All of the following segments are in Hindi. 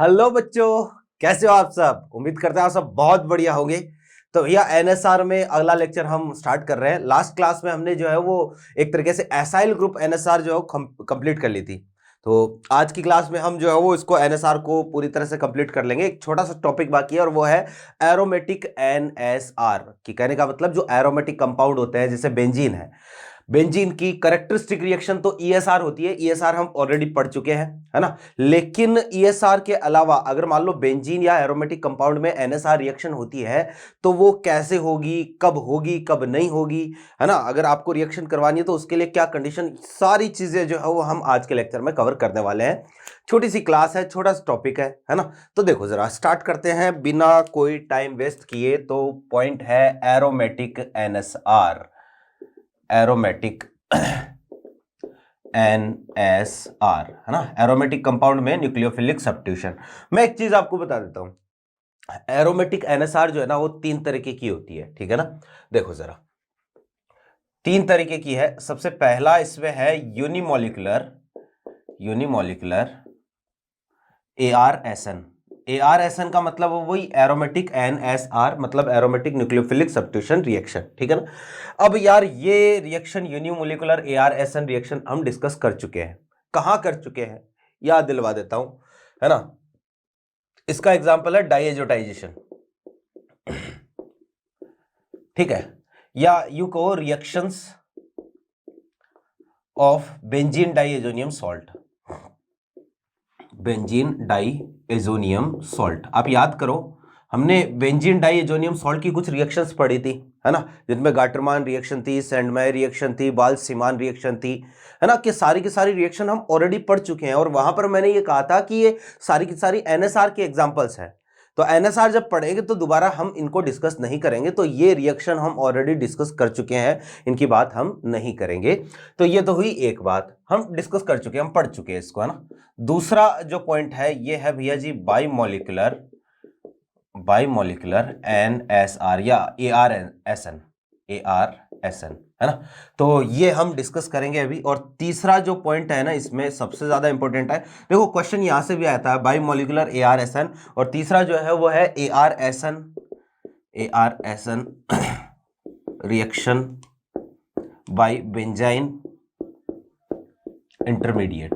हेलो बच्चों, कैसे हो आप सब। उम्मीद करते हैं आप सब बहुत बढ़िया होंगे। तो भैया एनएसआर में अगला लेक्चर हम स्टार्ट कर रहे हैं। लास्ट क्लास में हमने जो है वो एक तरीके से एसाइल ग्रुप एनएसआर जो है कंप्लीट कर ली थी। तो आज की क्लास में हम जो है वो इसको एनएसआर को पूरी तरह से कंप्लीट कर लेंगे। एक छोटा सा टॉपिक बाकी है और वो है एरोमेटिक एनएसआर की। कहने का मतलब जो एरोमेटिक कंपाउंड होते हैं जैसे बेंजीन है, बेंजीन की करेक्टरिस्टिक रिएक्शन तो ईएसआर होती है। ईएसआर हम ऑलरेडी पढ़ चुके हैं, है ना। लेकिन ईएसआर के अलावा अगर मान लो बेंजीन या एरोमेटिक कंपाउंड में एनएसआर रिएक्शन होती है तो वो कैसे होगी, कब नहीं होगी, है ना। अगर आपको रिएक्शन करवानी है तो उसके लिए क्या कंडीशन, सारी चीजें जो है वो हम आज के लेक्चर में कवर करने वाले हैं। छोटी सी क्लास है, छोटा सा टॉपिक है ना। तो देखो जरा स्टार्ट करते हैं बिना कोई टाइम वेस्ट किए। तो पॉइंट है एरोमेटिक एनएसआर, एरोमेटिक NSR, है ना। एरोमेटिक कंपाउंड में न्यूक्लियोफिलिक सब्स्टिट्यूशन। मैं एक चीज आपको बता देता हूं, एरोमेटिक NSR जो है ना वो 3 तरीके की होती है, ठीक है ना। देखो जरा 3 तरीके की है। सबसे पहला इसमें है यूनिमोलिकुलर ARSN। ARSN का मतलब वही एरोमेटिक NSR, मतलब एरोमेटिक न्यूक्लियोफिलिक सब्स्टिट्यूशन रिएक्शन, ठीक है ना। अब यार ये रिएक्शन यूनिमोलिकुलर ARSN रिएक्शन हम डिस्कस कर चुके हैं। कहां कर चुके हैं याद दिलवा देता हूं, है ना। इसका एग्जांपल है डाइएजोटाइजेशन, ठीक है, या यू कहो reactions of benzene diazonium salt. Benzene diazonium salt, आप याद करो हमने बेंजीन डाइएजोनियम सॉल्ट की कुछ रिएक्शंस पढ़ी थी, है ना, जिनमें गाटरमान रिएक्शन थी, सैंडमायर रिएक्शन थी, बाल्स-सीमान रिएक्शन थी, है ना। कि सारी की सारी रिएक्शन हम ऑलरेडी पढ़ चुके हैं और वहां पर मैंने ये कहा था कि ये सारी की सारी एनएसआर के एग्जांपल्स हैं। तो एनएसआर जब पढ़ेंगे तो दोबारा हम इनको डिस्कस नहीं करेंगे। तो ये रिएक्शन हम ऑलरेडी डिस्कस कर चुके हैं, इनकी बात हम नहीं करेंगे। तो ये तो हुई एक बात, हम डिस्कस कर चुके हैं, हम पढ़ चुके हैं इसको, है ना। दूसरा जो पॉइंट है ये है भैया जी बाईमोलिकुलर NSR या ARSN, है ना। तो ये हम डिस्कस करेंगे अभी। और तीसरा जो पॉइंट है ना इसमें सबसे ज्यादा इंपॉर्टेंट है। देखो क्वेश्चन यहां से भी आता है बाईमोलिकुलर ARSN, और तीसरा जो है वो है ARSN reaction by benzene intermediate,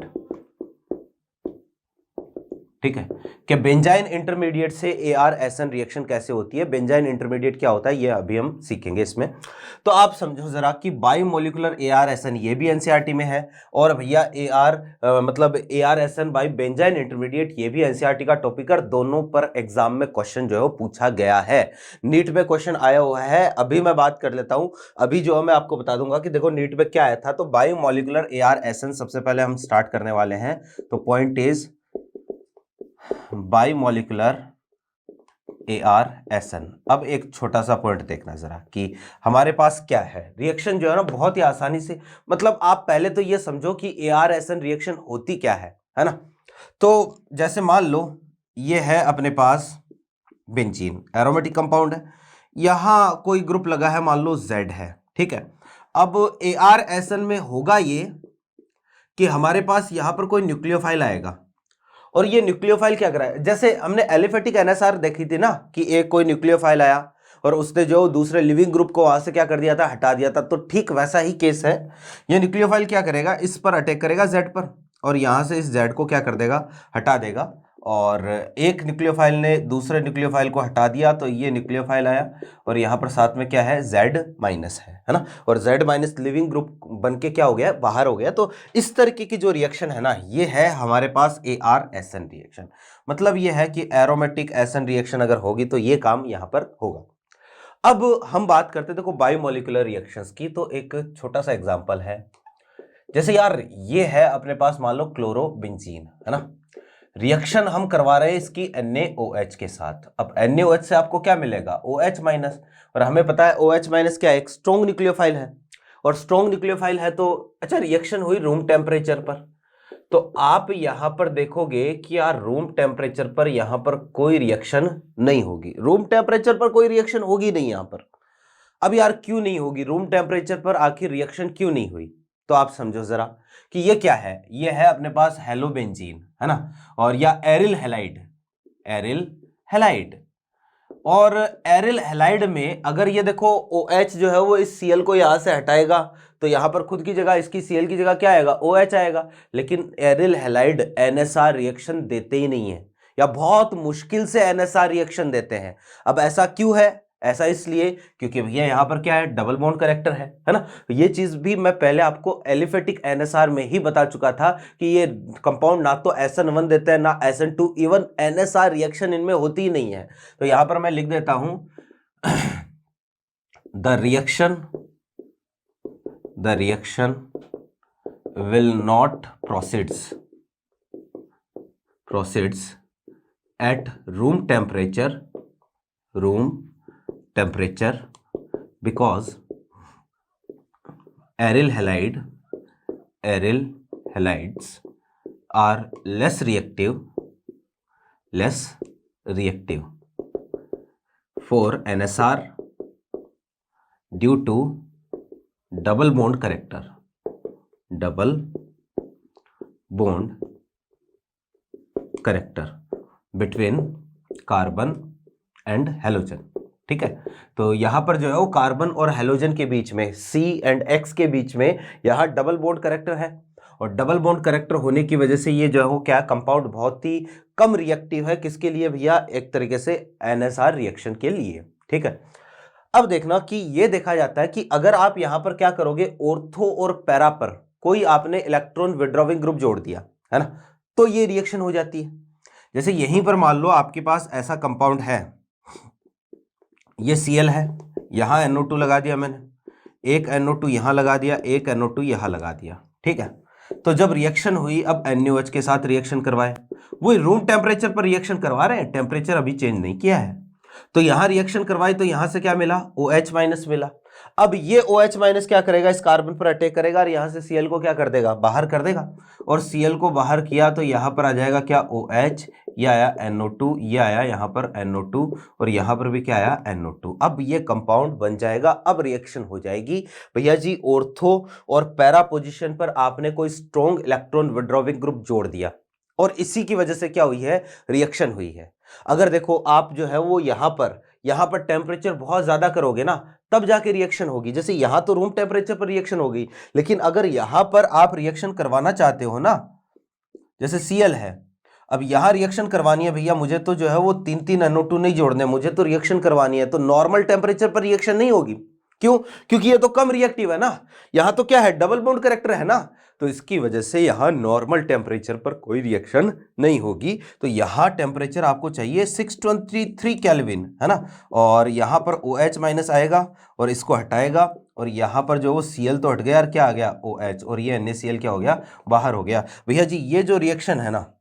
ठीक है। कि बेंजाइन इंटरमीडिएट से ARSN रिएक्शन कैसे होती है, बेंजाइन इंटरमीडिएट क्या होता है, ये अभी हम सीखेंगे इसमें। तो आप समझो जरा कि बाईमोलिकुलर ARSN ये भी एनसीईआरटी में है, और भैया मतलब ARSN बाई बेंजाइन इंटरमीडिएट ये भी एनसीईआरटी का टॉपिक है। दोनों पर एग्जाम में क्वेश्चन जो है वो पूछा गया है, नीट में क्वेश्चन आया हुआ है। अभी मैं बात कर लेता हूं, अभी जो है मैं आपको बता दूंगा कि देखो नीट में क्या आया था। तो बाईमोलिकुलर ARSN सबसे पहले हम स्टार्ट करने वाले हैं। तो पॉइंट इज बाईमोलिकुलर ARSN। अब एक छोटा सा पॉइंट देखना जरा कि हमारे पास क्या है। रिएक्शन जो है ना बहुत ही आसानी से, मतलब आप पहले तो ये समझो कि ARSN रिएक्शन होती क्या है ना। तो जैसे मान लो ये है अपने पास बेंजीन, एरोमेटिक कंपाउंड है, यहां कोई ग्रुप लगा है, मान लो Z है, ठीक है। अब ARSN में होगा ये कि हमारे पास यहां पर कोई न्यूक्लियोफाइल आएगा, और ये न्यूक्लियोफाइल क्या करा है, जैसे हमने एलिफेटिक एनएसआर देखी थी ना कि एक कोई न्यूक्लियोफाइल आया और उसने जो दूसरे लिविंग ग्रुप को वहां से क्या कर दिया था, हटा दिया था। तो ठीक वैसा ही केस है। ये न्यूक्लियोफाइल क्या करेगा, इस पर अटैक करेगा Z पर, और यहां से इस Z को क्या कर देगा, हटा देगा। और एक न्यूक्लियोफाइल ने दूसरे न्यूक्लियोफाइल को हटा दिया, तो ये न्यूक्लियोफाइल आया, और यहाँ पर साथ में क्या है, Z- है ना। और Z- लिविंग ग्रुप बन के क्या हो गया, बाहर हो गया। तो इस तरीके की जो रिएक्शन है ना, ये है हमारे पास ARSN रिएक्शन। मतलब ये है कि एरोमेटिक SN रिएक्शन अगर होगी तो ये काम यहाँ पर होगा। अब हम बात करते हैं देखो बायोमोलिकुलर रिएक्शंस की। तो एक छोटा सा एग्जांपल है, जैसे यार ये है अपने पास मान लो क्लोरोबेंजीन, है ना। रिएक्शन हम करवा रहे हैं इसकी NaOH के साथ। अब NaOH से आपको क्या मिलेगा, OH-, और हमें पता है OH- क्या है, एक स्ट्रॉन्ग न्यूक्लियोफाइल है, और स्ट्रॉन्ग न्यूक्लियोफाइल है तो अच्छा रिएक्शन हुई रूम टेम्परेचर पर। तो आप यहां पर देखोगे कि यार रूम टेम्परेचर पर यहां पर कोई रिएक्शन नहीं होगी, रूम टेम्परेचर पर कोई रिएक्शन होगी नहीं यहां पर। अब यार क्यों नहीं होगी, रूम टेम्परेचर पर आखिर रिएक्शन क्यों नहीं हुई। तो आप समझो जरा कि ये क्या है, ये है अपने पास हेलोबेंजीन, है ना, और या एरिल हैलाइड। Aryl halide. और एरिल हैलाइड में अगर ये देखो OH जो है वो इस Cl को यहां से हटाएगा तो यहां पर खुद की जगह इसकी Cl की जगह क्या आएगा, OH आएगा। लेकिन एरिल हैलाइड NSR रिएक्शन देते ही नहीं है, या बहुत मुश्किल से NSR रिएक्शन देते हैं। अब ऐसा क्यों है? ऐसा इसलिए क्योंकि भैया यहां पर क्या है, डबल बॉन्ड करेक्टर है ना। ये चीज भी मैं पहले आपको एलिफेटिक NSR में ही बता चुका था कि ये कंपाउंड ना तो SN1 देते हैं ना SN2, इवन NSR रिएक्शन इनमें होती ही नहीं है। तो यहां पर मैं लिख देता हूं the reaction will not proceeds at room temperature because aryl halides are less reactive for NSR due to double bond character between carbon and halogen. ठीक है, तो यहां पर जो है वो कार्बन और हेलोजन के बीच में, C एंड X के बीच में यहां डबल बॉन्ड करेक्टर है, और डबल बॉन्ड करेक्टर होने की वजह से ये जो है वो क्या, कंपाउंड बहुत ही कम रिएक्टिव है। किसके लिए भैया? एक तरीके से NSR रिएक्शन के लिए। ठीक है, अब देखना कि ये देखा जाता है कि अगर आप यहां पर क्या करोगे, ऑर्थो और पैरा पर कोई आपने इलेक्ट्रॉन विड्रॉविंग ग्रुप जोड़ दिया है ना, तो ये रिएक्शन हो जाती है। जैसे यहीं पर मान लो आपके पास ऐसा कंपाउंड है, ये Cl है, यहां NO2 लगा दिया मैंने, एक NO2 यहां लगा दिया, एक NO2 यहां लगा दिया। ठीक है, तो जब रिएक्शन हुई, अब NaOH के साथ रिएक्शन करवाए, वो रूम टेम्परेचर पर रिएक्शन करवा रहे हैं, टेम्परेचर अभी चेंज नहीं किया है। तो यहां रिएक्शन करवाई तो यहां से क्या मिला, OH- मिला। अब ये OH- क्या करेगा, इस कार्बन पर अटैक करेगा और यहां से Cl को क्या कर देगा, बाहर कर देगा। और Cl को बाहर किया तो यहां पर आ जाएगा क्या, OH, ये आया NO2, ये आया यहां पर NO2, और यहां पर भी क्या आया, NO2। अब ये कंपाउंड बन जाएगा, अब रिएक्शन हो जाएगी। भैया जी ऑर्थो और पैरा पोजीशन पर आपने कोई स्ट्रॉन्ग इलेक्ट्रॉन विड्रॉविंग ग्रुप जोड़ दिया, और इसी की वजह से क्या हुई है, रिएक्शन हुई है। अगर देखो आप जो है वो यहां पर टेम्परेचर बहुत ज्यादा करोगे ना, तब जाके रिएक्शन होगी। जैसे यहां तो रूम टेम्परेचर पर रिएक्शन होगी, लेकिन अगर यहां पर आप रिएक्शन करवाना चाहते हो ना, जैसे Cl है, अब यहां रिएक्शन करवानी है भैया, मुझे तो जो है वो 3 NO2 नहीं जोड़ने, मुझे तो रिएक्शन करवानी है, तो नॉर्मल टेम्परेचर पर रिएक्शन नहीं होगी। क्यों? क्योंकि ये तो कम रिएक्टिव है ना, यहां तो क्या है, डबल बॉन्ड करेक्टर है ना, तो इसकी वजह से यहां नॉर्मल टेम्परेचर पर कोई रिएक्शन नहीं होगी। तो यहां टेम्परेचर आपको चाहिए 623 केल्विन, है ना, और यहां पर OH- आएगा और इसको हटाएगा, और यहां पर जो वो Cl तो हट गया और क्या आ गया, OH, और ये NaCl क्या हो गया, बाहर हो गया। भैया जी ये जो रिएक्शन है ना,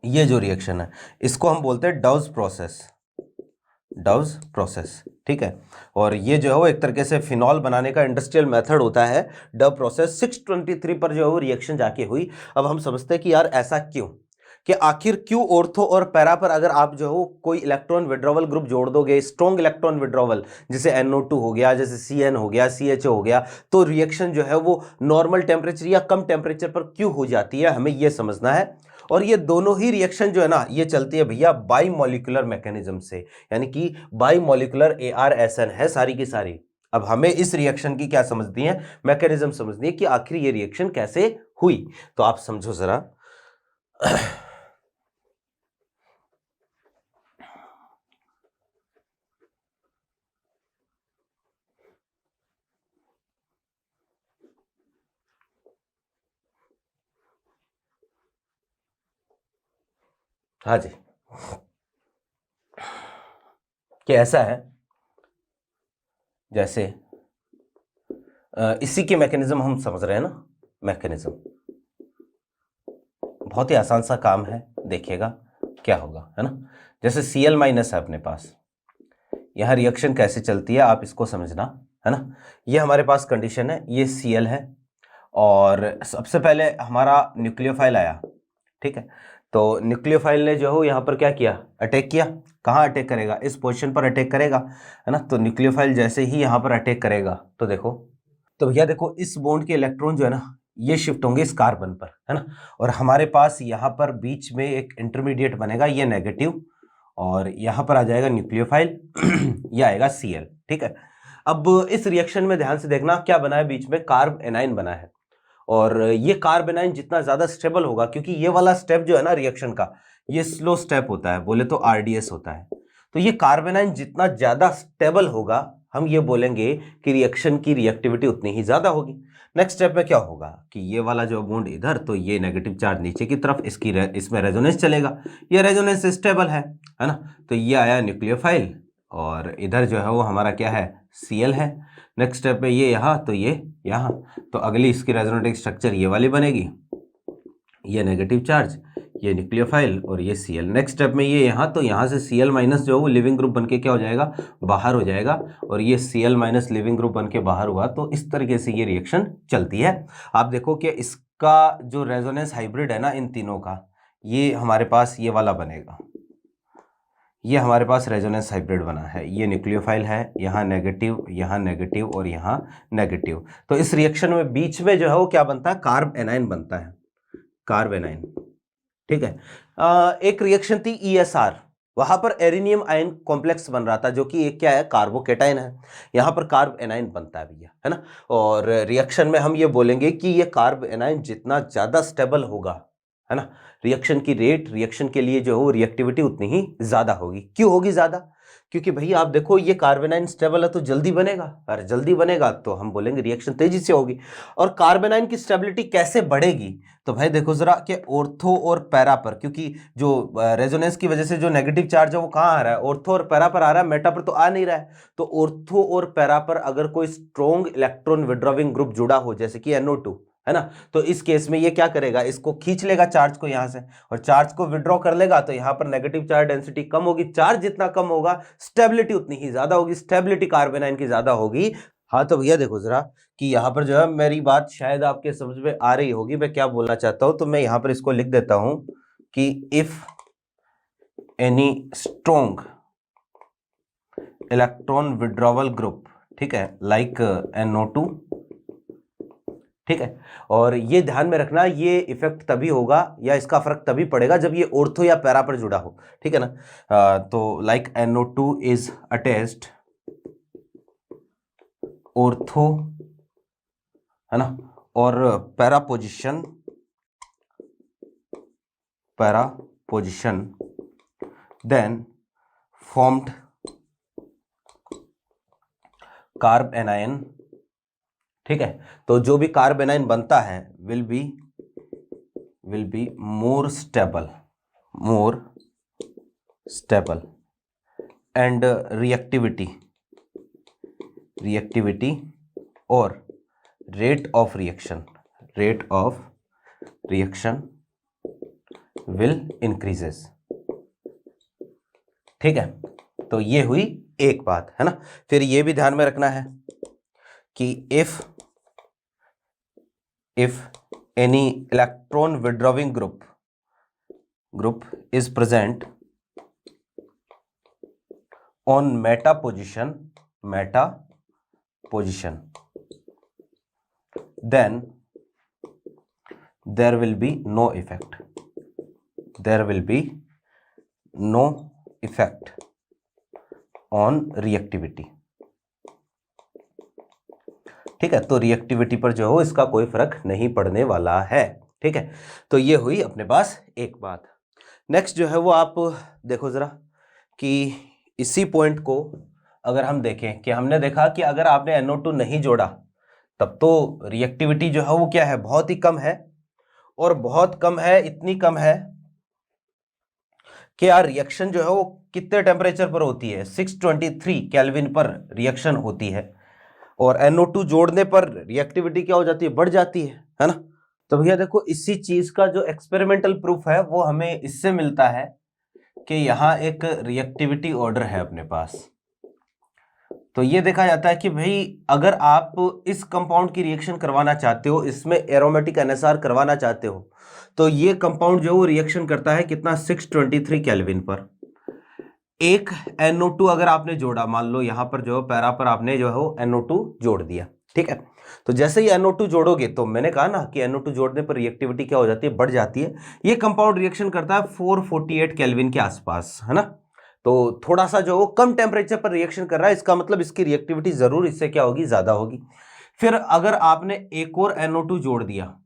ये जो रिएक्शन है इसको हम बोलते हैं डव्स प्रोसेस। ठीक है, और ये जो है वो एक तरीके से फिनॉल बनाने का इंडस्ट्रियल मेथड होता है, डव प्रोसेस। 623 पर जो है वो रिएक्शन जाके हुई। अब हम समझते हैं कि यार ऐसा क्यों, कि आखिर क्यों ऑर्थो और पैरा पर अगर आप जो हो कोई इलेक्ट्रॉन विड्रॉवल ग्रुप जोड़ दोगे, स्ट्रॉन्ग इलेक्ट्रॉन विड्रॉवल, जैसे NO2 हो गया, जैसे CN हो गया, CHO हो गया, तो रिएक्शन जो है वो नॉर्मल टेम्परेचर या कम टेम्परेचर पर क्यों हो जाती है, हमें यह समझना है। और ये दोनों ही रिएक्शन जो है ना, ये चलती है भैया बाई मॉलिक्यूलर मैकेनिज्म से, यानी कि बाई मॉलिक्यूलर ARSN है सारी की सारी। अब हमें इस रिएक्शन की क्या समझनी है, मैकेनिज्म समझनी है कि आखिर ये रिएक्शन कैसे हुई। तो आप समझो जरा। हाँ जी, कि ऐसा है जैसे इसी के मैकेनिज्म हम समझ रहे हैं ना, मैकेनिज्म बहुत ही आसान सा काम है, देखिएगा क्या होगा, है ना। जैसे Cl- है अपने पास, यहां रिएक्शन कैसे चलती है आप इसको समझना, है ना। ये हमारे पास कंडीशन है, ये Cl है, और सबसे पहले हमारा न्यूक्लियोफाइल आया। ठीक है, तो न्यूक्लियोफाइल ने जो है यहाँ पर क्या किया, अटैक किया। कहाँ अटैक करेगा, इस पोजीशन पर अटैक करेगा, है ना। तो न्यूक्लियोफाइल जैसे ही यहाँ पर अटैक करेगा तो देखो, तो भैया देखो इस बॉन्ड के इलेक्ट्रॉन जो है ना, ये शिफ्ट होंगे इस कार्बन पर, है ना। और हमारे पास यहाँ पर बीच में एक इंटरमीडिएट बनेगा, ये नेगेटिव, और यहाँ पर आ जाएगा न्यूक्लियोफाइल, ये आएगा Cl, ठीक है। अब इस रिएक्शन में ध्यान से देखना क्या बना है, बीच में कार्ब एनाइन बना है, और ये कार्ब एनाइन जितना ज्यादा स्टेबल होगा, क्योंकि ये वाला स्टेप जो है ना रिएक्शन का, ये स्लो स्टेप होता है, बोले तो RDS होता है, तो ये कार्ब एनाइन जितना ज्यादा स्टेबल होगा, हम ये बोलेंगे कि रिएक्शन की रिएक्टिविटी उतनी ही ज्यादा होगी। नेक्स्ट स्टेप में क्या होगा कि ये वाला जो बॉन्ड इधर, तो ये नेगेटिव चार्ज नीचे की तरफ, इसमें रेजोनेंस चलेगा, ये रेजोनेंस स्टेबल है ना। तो ये आया न्यूक्लियोफाइल, और इधर जो है वो हमारा क्या है, Cl है। नेक्स्ट स्टेप में ये यहाँ, तो ये यहाँ, तो अगली इसकी रेजोनेटिंग स्ट्रक्चर ये वाली बनेगी, ये नेगेटिव चार्ज, ये न्यूक्लियोफाइल, और ये Cl। नेक्स्ट स्टेप में ये यहाँ, तो यहाँ से Cl माइनस जो है वो लिविंग ग्रुप बनके क्या हो जाएगा, बाहर हो जाएगा, और ये Cl माइनस लिविंग ग्रुप बनके बाहर हुआ। तो इस तरीके से ये रिएक्शन चलती है। आप देखो कि इसका जो रेजोनेंस हाइब्रिड है ना इन तीनों का, ये हमारे पास ये वाला बनेगा, ये हमारे पास रेजोनेंस हाइब्रिड बना है, ये न्यूक्लियोफाइल है, यहाँ नेगेटिव और यहाँ नेगेटिव। तो इस रिएक्शन में बीच में जो है वो क्या बनता है, कार्ब एनाइन बनता है, कार्ब एनाइन, ठीक है। एक रिएक्शन थी ESR, वहां पर एरिनियम आयन कॉम्प्लेक्स बन रहा था, जो कि एक क्या है, कार्बोकेटाइन है। यहाँ पर कार्ब एनाइन बनता है भैया, है ना। और रिएक्शन में हम ये बोलेंगे कि ये कार्ब एनाइन जितना ज्यादा स्टेबल होगा, है ना, रिएक्शन की रेट, रिएक्शन के लिए जो है रिएक्टिविटी उतनी ही ज्यादा होगी। क्यों होगी ज्यादा, क्योंकि भाई आप देखो ये कार्बेनाइन स्टेबल है तो जल्दी बनेगा, और जल्दी बनेगा तो हम बोलेंगे रिएक्शन तेजी से होगी। और कार्बेनाइन की स्टेबिलिटी कैसे बढ़ेगी, तो भाई देखो जरा कि ऑर्थो और पैरा पर, क्योंकि जो रेजोनेंस की वजह से जो नेगेटिव चार्ज है वो कहाँ आ रहा है, ऑर्थो और पैरा पर आ रहा है, मेटा पर तो आ नहीं रहा है। तो ऑर्थो और पैरा पर अगर कोई स्ट्रॉन्ग इलेक्ट्रॉन विड्रॉविंग ग्रुप जुड़ा हो, जैसे कि NO2, है ना, तो इस केस में ये क्या करेगा, इसको खींच लेगा चार्ज को यहां से, और चार्ज को विड्रॉ कर लेगा, तो यहां पर नेगेटिव चार्ज डेंसिटी कम होगी। चार्ज जितना कम होगा स्टेबिलिटी उतनी ही ज्यादा होगी, स्टेबिलिटी कार्बेनाइन की ज्यादा होगी। हाँ तो भैया देखो जरा कि यहां पर जो है मेरी बात शायद आपके समझ में आ रही होगी, मैं क्या बोलना चाहता हूं। तो मैं यहां पर इसको लिख देता हूं कि if any strong electron withdrawal group, ठीक है, लाइक NO2, ठीक है। और ये ध्यान में रखना, ये इफेक्ट तभी होगा या इसका फर्क तभी पड़ेगा जब ये ऑर्थो या पैरा पर जुड़ा हो, ठीक है ना। तो like NO2 is attached ortho, है ना, और para position then formed carb anion, ठीक है। तो जो भी कार्ब एनायन बनता है will be more stable and reactivity और rate of reaction will increases, ठीक है। तो ये हुई एक बात, है ना। फिर ये भी ध्यान में रखना है कि if any electron withdrawing group is present on meta position, then there will be no effect on reactivity, ठीक है। तो रिएक्टिविटी पर जो हो इसका कोई फर्क नहीं पड़ने वाला है, ठीक है। तो ये हुई अपने पास एक बात। नेक्स्ट जो है वो आप देखो जरा कि इसी पॉइंट को अगर हम देखें कि हमने देखा कि अगर आपने NO2 नहीं जोड़ा तब तो रिएक्टिविटी जो है वो क्या है, बहुत ही कम है, और बहुत कम है, इतनी कम है कि यार रिएक्शन जो है वो कितने टेम्परेचर पर होती है, 623 केल्विन पर रिएक्शन होती है, और NO2 जोड़ने पर रिएक्टिविटी क्या हो जाती है, बढ़ जाती है ना। तो भैया देखो इसी चीज का जो एक्सपेरिमेंटल प्रूफ है वो हमें इससे मिलता है कि यहाँ एक रिएक्टिविटी ऑर्डर है अपने पास। तो ये देखा जाता है कि भाई अगर आप इस कंपाउंड की रिएक्शन करवाना चाहते हो, इसमें एरोमेटिक NSR करवाना चाहते हो, तो ये कंपाउंड जो है वो रिएक्शन करता है कितना, 623 केल्विन पर। एक NO2 अगर आपने जोड़ा, मान लो यहाँ पर जो पैरा पर आपने जो है वो NO2 जोड़ दिया, ठीक है। तो जैसे ही NO2 जोड़ोगे तो मैंने कहा ना कि NO2 जोड़ने पर रिएक्टिविटी क्या हो जाती है, बढ़ जाती है। ये कंपाउंड रिएक्शन करता है 448 केल्विन के आसपास, है ना। तो थोड़ा सा जो वो कम टेम्परेचर पर रिएक्शन कर रहा है, इसका मतलब इसकी रिएक्टिविटी जरूर इससे क्या होगी, ज्यादा होगी। फिर अगर आपने एक और NO2 जोड़ दिया,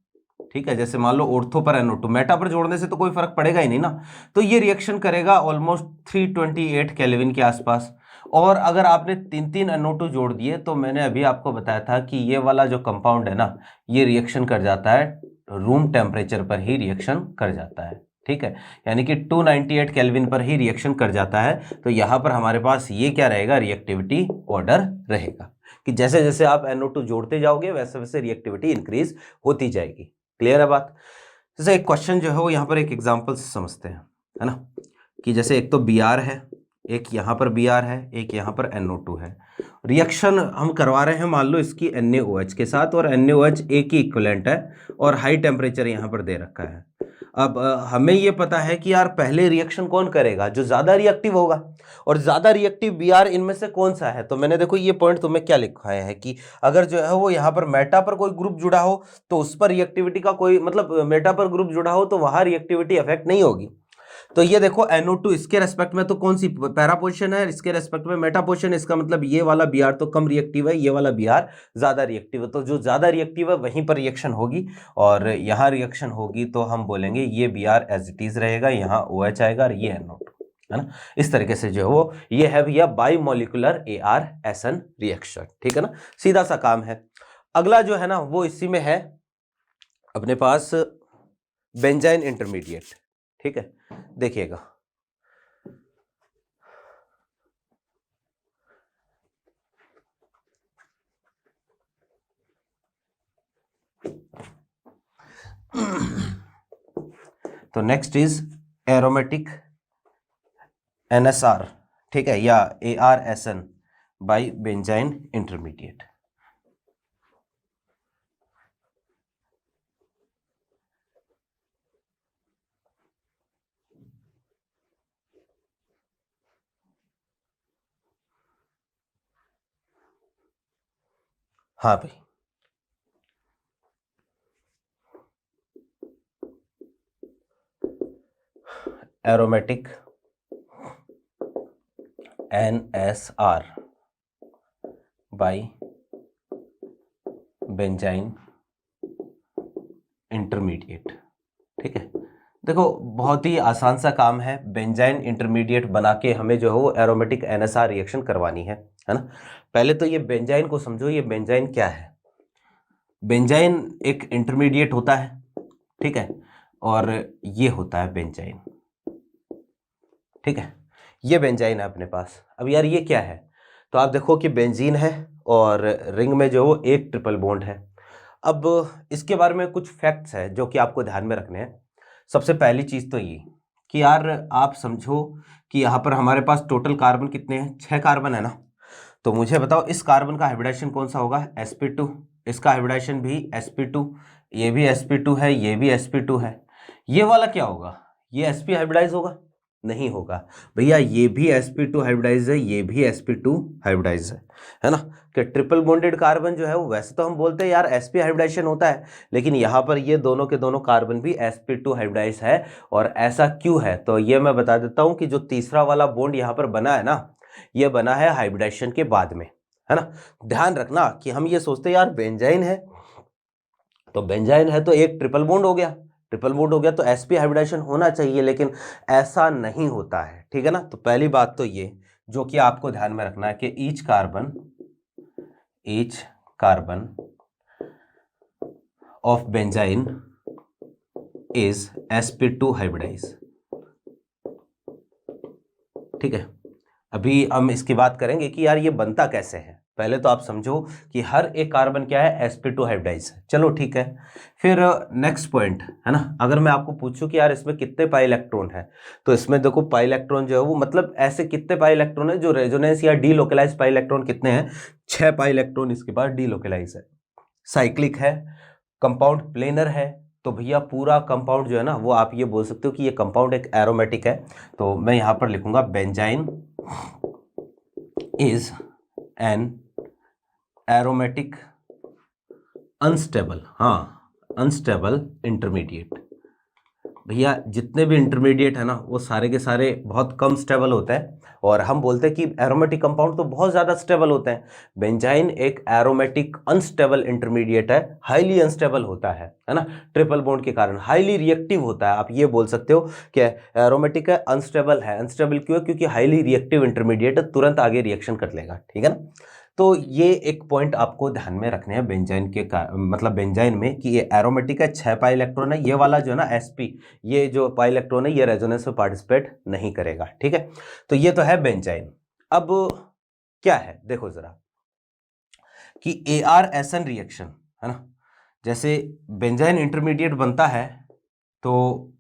ठीक है, जैसे मान लो ऑर्थो पर NO2, मेटा पर जोड़ने से तो कोई फर्क पड़ेगा ही नहीं ना, तो ये रिएक्शन करेगा ऑलमोस्ट 328 केल्विन के आसपास। और अगर आपने 3 NO2 जोड़ दिए तो मैंने अभी आपको बताया था कि ये वाला जो कंपाउंड है ना, ये रिएक्शन कर जाता है रूम टेम्परेचर पर ही रिएक्शन कर जाता है, ठीक है, यानी कि 298 केल्विन पर ही रिएक्शन कर जाता है। तो यहाँ पर हमारे पास ये क्या रहेगा, रिएक्टिविटी ऑर्डर रहेगा कि जैसे जैसे आप NO2 जोड़ते जाओगे वैसे वैसे रिएक्टिविटी इंक्रीज होती जाएगी। क्लियर है बात। जैसे एक क्वेश्चन जो है वो यहाँ पर एक एग्जांपल से समझते हैं, है ना, कि जैसे एक तो Br है, एक यहाँ पर Br है, एक यहाँ पर NO2 है। रिएक्शन हम करवा रहे हैं मान लो इसकी NaOH के साथ, और NaOH एक ही इक्विवेलेंट है और हाई टेम्परेचर यहाँ पर दे रखा है। अब हमें ये पता है कि यार पहले रिएक्शन कौन करेगा, जो ज्यादा रिएक्टिव होगा, और ज्यादा रिएक्टिव Br इनमें से कौन सा है। तो मैंने देखो ये पॉइंट तुम्हें क्या लिखवाया है कि अगर जो है वो यहाँ पर मेटा पर कोई ग्रुप जुड़ा हो तो उस पर रिएक्टिविटी का कोई मतलब, मेटा पर ग्रुप जुड़ा हो तो वहां रिएक्टिविटी अफेक्ट नहीं होगी। तो ये देखो NO2 इसके रेस्पेक्ट में तो कौन सी पैरा पोजीशन है, इसके रेस्पेक्ट में मेटा पोजीशन, इसका मतलब ये वाला Br तो कम रिएक्टिव है, ये वाला Br ज्यादा रिएक्टिव है। तो जो ज्यादा रिएक्टिव है वहीं पर रिएक्शन होगी, और यहाँ रिएक्शन होगी तो हम बोलेंगे ये Br एज इट इज रहेगा, यहाँ OH आएगा और ये NO2, है ना। इस तरीके से जो है वो ये है भैया बाई मॉलिक्यूलर AR-SN रिएक्शन, ठीक है ना, सीधा सा काम है। अगला जो है ना वो इसी में है अपने पास बेंजाइन इंटरमीडिएट, ठीक है, देखिएगा। तो नेक्स्ट इज एरोमेटिक NSR, ठीक है, या AR-SN बाई बेंजाइन इंटरमीडिएट। हाँ भाई, aromatic NSR by benzene intermediate, ठीक है। देखो बहुत ही आसान सा काम है, बेंजाइन इंटरमीडिएट बना के हमें जो है वो एरोमेटिक NSR रिएक्शन करवानी है ना। पहले तो ये बेंजाइन को समझो, ये बेंजाइन क्या है। बेंजाइन एक इंटरमीडिएट होता है, ठीक है, और ये होता है बेंजाइन, ठीक है, ये बेंजाइन है अपने पास। अब यार ये क्या है, तो आप देखो कि बेंजीन है और रिंग में जो वो एक ट्रिपल बॉन्ड है। अब इसके बारे में कुछ फैक्ट्स है जो कि आपको ध्यान में रखने हैं। सबसे पहली चीज तो ये कि यार आप समझो कि यहाँ पर हमारे पास टोटल कार्बन कितने हैं, 6 कार्बन है ना। तो मुझे बताओ इस कार्बन का हाइब्रिडाइजेशन कौन सा होगा, sp2, इसका हाइब्रिडाइजेशन भी sp2, ये भी sp2 है, ये भी sp2 है। ये वाला क्या होगा, ये sp हाइब्रिडाइज होगा, नहीं होगा भैया, ये भी sp2 हाइब्रिडाइज है, ये भी sp2 हाइब्रिडाइज है ना। कि ट्रिपल बॉन्डेड कार्बन जो है वो वैसे तो हम बोलते हैं यार sp हाइब्रिडाइजेशन होता है, लेकिन यहाँ पर ये दोनों के दोनों कार्बन भी sp2 हाइब्रिडाइज है। और ऐसा क्यों है, तो ये मैं बता देता हूँ कि जो तीसरा वाला बॉन्ड यहाँ पर बना है ना, ये बना है हाइब्रिडाइजेशन के बाद में, है ना। ध्यान रखना कि हम ये सोचते हैं यार बेंजाइन है, तो बेंजाइन है तो एक ट्रिपल बॉन्ड हो गया, ट्रिपल बॉन्ड हो गया तो sp हाइब्रिडाइजेशन होना चाहिए, लेकिन ऐसा नहीं होता है, ठीक है ना। तो पहली बात तो ये जो कि आपको ध्यान में रखना है कि each carbon of benzene is sp2 hybridize, ठीक है। अभी हम इसकी बात करेंगे कि यार ये बनता कैसे है। पहले तो आप समझो कि हर एक कार्बन क्या है, sp2 हाइब्रिडाइज है, चलो ठीक है। फिर नेक्स्ट पॉइंट है ना, अगर मैं आपको पूछूं कि यार इसमें कितने पाई इलेक्ट्रॉन है, तो इसमें देखो पाई इलेक्ट्रॉन जो है वो मतलब ऐसे कितने पाई इलेक्ट्रॉन है जो रेजोनेंस या डीलोकलाइज पाई इलेक्ट्रॉन कितने हैं, 6 पाई इलेक्ट्रॉन इसके पास डीलोकलाइज है। साइक्लिक है, कंपाउंड प्लेनर है, तो भैया पूरा कंपाउंड जो है ना वो आप ये बोल सकते हो कि ये कंपाउंड एक एरोमेटिक है। तो मैं यहां पर लिखूंगा benzene is an aromatic unstable, हाँ, अनस्टेबल इंटरमीडिएट। भैया जितने भी इंटरमीडिएट है ना वो सारे के सारे बहुत कम स्टेबल होते हैं, और हम बोलते हैं कि एरोमेटिक कंपाउंड तो बहुत ज़्यादा स्टेबल होते हैं। बेंजाइन एक एरोमेटिक अनस्टेबल इंटरमीडिएट है, हाईली अनस्टेबल होता है ना, ट्रिपल बॉन्ड के कारण हाईली रिएक्टिव होता है। आप ये बोल सकते हो कि एरोमेटिक है, अनस्टेबल है। अनस्टेबल क्यों है? क्योंकि हाईली रिएक्टिव इंटरमीडिएट है, तुरंत आगे रिएक्शन कर लेगा, ठीक है ना। तो ये एक पॉइंट आपको ध्यान में रखने हैं बेंजाइन के मतलब बेंजाइन में, कि ये एरोमेटिक है, 6 पाई इलेक्ट्रॉन है। ये वाला जो है ना sp, ये जो पाई इलेक्ट्रॉन है ये रेजोनेंस में पार्टिसिपेट नहीं करेगा, ठीक है। तो ये तो है बेंजाइन। अब क्या है देखो जरा, कि AR-SN रिएक्शन है ना, जैसे बेंजाइन इंटरमीडिएट बनता है तो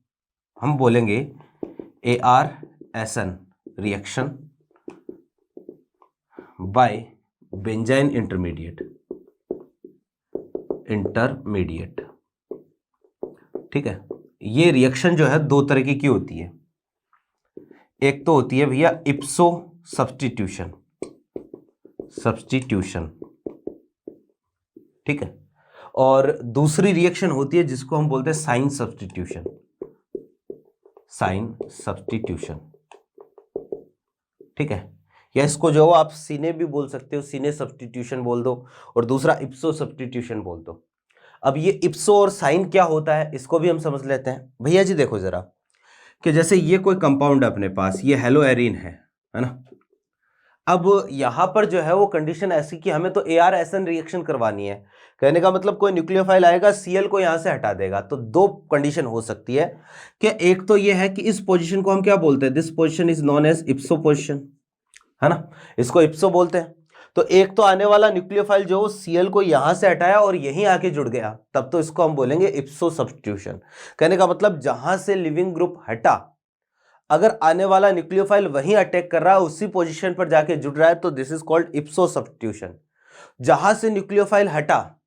हम बोलेंगे AR-SN reaction by benzene intermediate, ठीक है। ये रिएक्शन जो है दो तरीके की होती है। एक तो होती है भैया इप्सो सब्स्टिट्यूशन, ठीक है, और दूसरी रिएक्शन होती है जिसको हम बोलते हैं साइन सब्स्टिट्यूशन, ठीक है। या इसको जो आप सीने भी बोल सकते हो, सीने सब्स्टिट्यूशन बोल दो, और दूसरा इप्सो सब्स्टिट्यूशन बोल दो। अब ये इप्सो और साइन क्या होता है इसको भी हम समझ लेते हैं। भैया जी देखो जरा, कि जैसे ये कोई कंपाउंड है अपने पास, ये हेलो एरीन है ना। अब यहां पर जो है वो कंडीशन ऐसी कि हमें तो AR-SN रिएक्शन करवानी है। कहने का मतलब कोई न्यूक्लियोफाइल आएगा, Cl को यहां से हटा देगा। तो दो कंडीशन हो सकती है, कि एक तो ये है कि इस पोजीशन को हम क्या बोलते हैं, this position is known as ipso position, है ना, इसको इप्सो बोलते हैं। तो एक तो आने वाला न्यूक्लियोफाइल जो Cl को यहां से हटाया और यहीं आके जुड़ गया, तब तो इसको हम बोलेंगे इप्सो सब्स्टिट्यूशन। कहने का मतलब जहां से लिविंग ग्रुप हटा, अगर आने वाला न्यूक्लियोफाइल वहीं अटैक कर रहा है, उसी पोजीशन पर जाके जुड़ रहा है, तो दिस इज कॉल्ड इप्सो सब्स्टिट्यूशन। जहां से न्यूक्लियोफाइल हटा,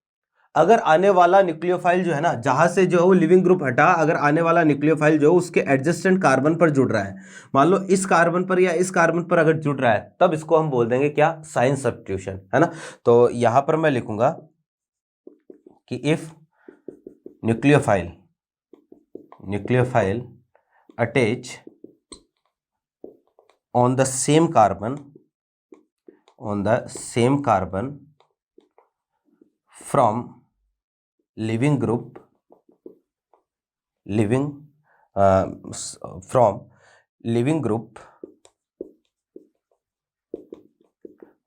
अगर आने वाला न्यूक्लियोफाइल जो है ना, जहां से जो है वो लिविंग ग्रुप हटा, अगर आने वाला न्यूक्लियोफाइल जो है उसके एडजेसेंट कार्बन पर जुड़ रहा है, मान लो इस कार्बन पर या इस कार्बन पर अगर जुड़ रहा है, तब इसको हम बोल देंगे क्या, साइन सब्स्टिट्यूशन, है ना। तो यहां पर मैं लिखूंगा कि if nucleophile attach on the same carbon from living group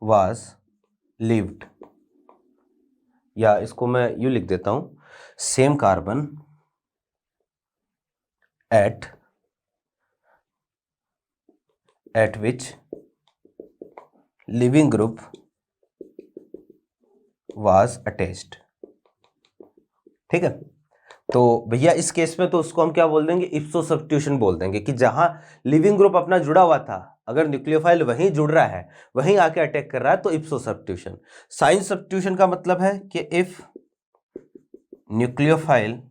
was lived, या इसको मैं यूं लिख देता हूं, same carbon at which living group was attached, ठीक है। तो भैया इस केस में तो उसको हम क्या बोल देंगे, इप्सो सब्स्टिट्यूशन बोल देंगे, कि जहां लिविंग ग्रुप अपना जुड़ा हुआ था, अगर न्यूक्लियोफाइल वहीं जुड़ रहा है, वहीं आके अटैक कर रहा है, तो इप्सो सब्स्टिट्यूशन। साइन सब्स्टिट्यूशन का मतलब है कि if nucleophile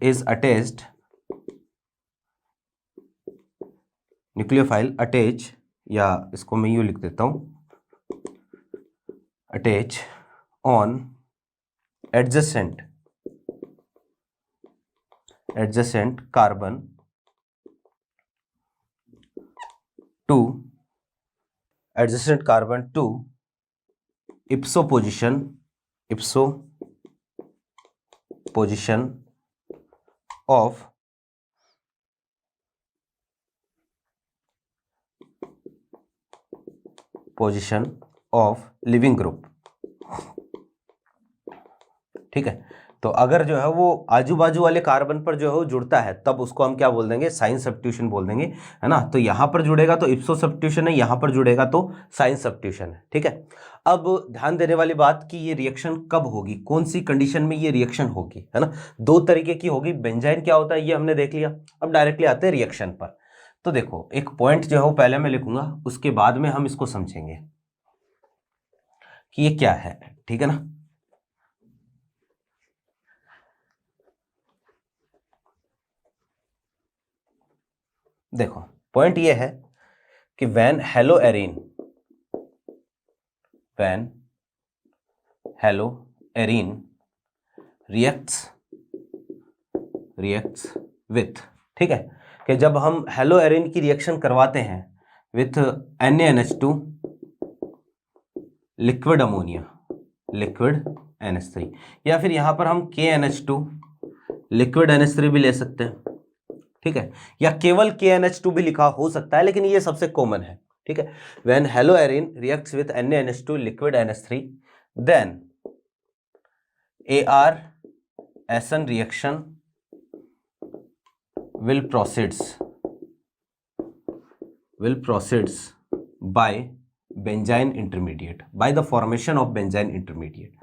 is attached, nucleophile attach, या इसको मैं यूं लिख देता हूं, attach on adjacent carbon to ipso position of leaving group, ठीक है। तो अगर जो है वो आजू बाजू वाले कार्बन पर जो है वो जुड़ता है, तब उसको हम क्या बोल देंगे, साइन सब्स्टिट्यूशन बोल देंगे, है ना। तो यहां पर जुड़ेगा तो इप्सो सब्स्टिट्यूशन है, यहां पर जुड़ेगा तो साइन सब्स्टिट्यूशन है, ठीक है। अब ध्यान देने वाली बात कि ये रिएक्शन कब होगी, कौन सी कंडीशन में ये रिएक्शन होगी, है ना। दो तरीके की होगी। बेंजाइन क्या होता है ये हमने देख लिया, अब डायरेक्टली आते हैं रिएक्शन पर। तो देखो एक पॉइंट जो है वो पहले मैं लिखूंगा, उसके बाद में हम इसको समझेंगे कि ये क्या है, ठीक है ना। देखो पॉइंट ये है कि when halo arene hello arene reacts with, ठीक है, कि जब हम हेलो एरीन की रिएक्शन करवाते हैं with NaNH2 liquid ammonia, liquid NH3, या फिर यहां पर हम KNH2 लिक्विड NH3 भी ले सकते हैं, ठीक है, या केवल KNH2 भी लिखा हो सकता है, लेकिन ये सबसे कॉमन है, ठीक है। When halo arene reacts with NaNH2 liquid NH3 then AR-SN reaction will proceeds by benzene intermediate, by the formation of benzene intermediate,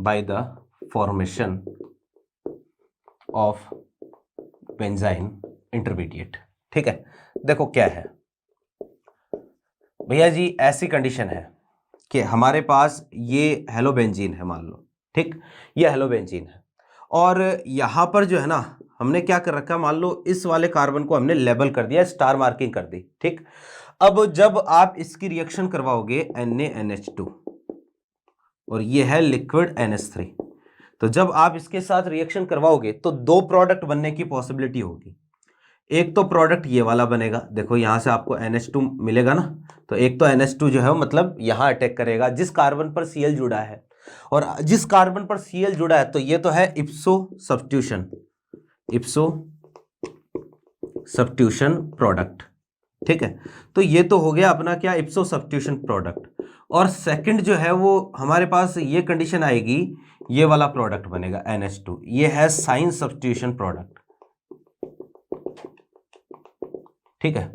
by the formation of benzene intermediate, ठीक है। देखो क्या है भैया जी, ऐसी कंडीशन है कि हमारे पास ये हेलो बेंजीन है, मान लो, ठीक, ये हेलो बेंजीन है, और यहां पर जो है ना हमने क्या कर रखा, मान लो इस वाले कार्बन को हमने लेबल कर दिया, स्टार मार्किंग कर दी, ठीक। अब जब आप इसकी रिएक्शन करवाओगे NaNH2 और ये है लिक्विड NH3, तो जब आप इसके साथ रिएक्शन करवाओगे तो दो प्रोडक्ट बनने की पॉसिबिलिटी होगी। एक तो प्रोडक्ट ये वाला बनेगा, देखो यहां से आपको NH2 मिलेगा ना, तो एक तो NH2 जो है मतलब यहां अटैक करेगा जिस कार्बन पर Cl जुड़ा है, और जिस कार्बन पर Cl जुड़ा है तो ये तो है इप्सो सब्स्टिट्यूशन प्रोडक्ट, ठीक है। तो ये तो हो गया अपना क्या, इप्सो सब्स्टिट्यूशन प्रोडक्ट। और सेकंड जो है वो हमारे पास ये कंडीशन आएगी, ये वाला प्रोडक्ट बनेगा NH2, ये है साइन सब्स्टिट्यूशन प्रोडक्ट, ठीक है।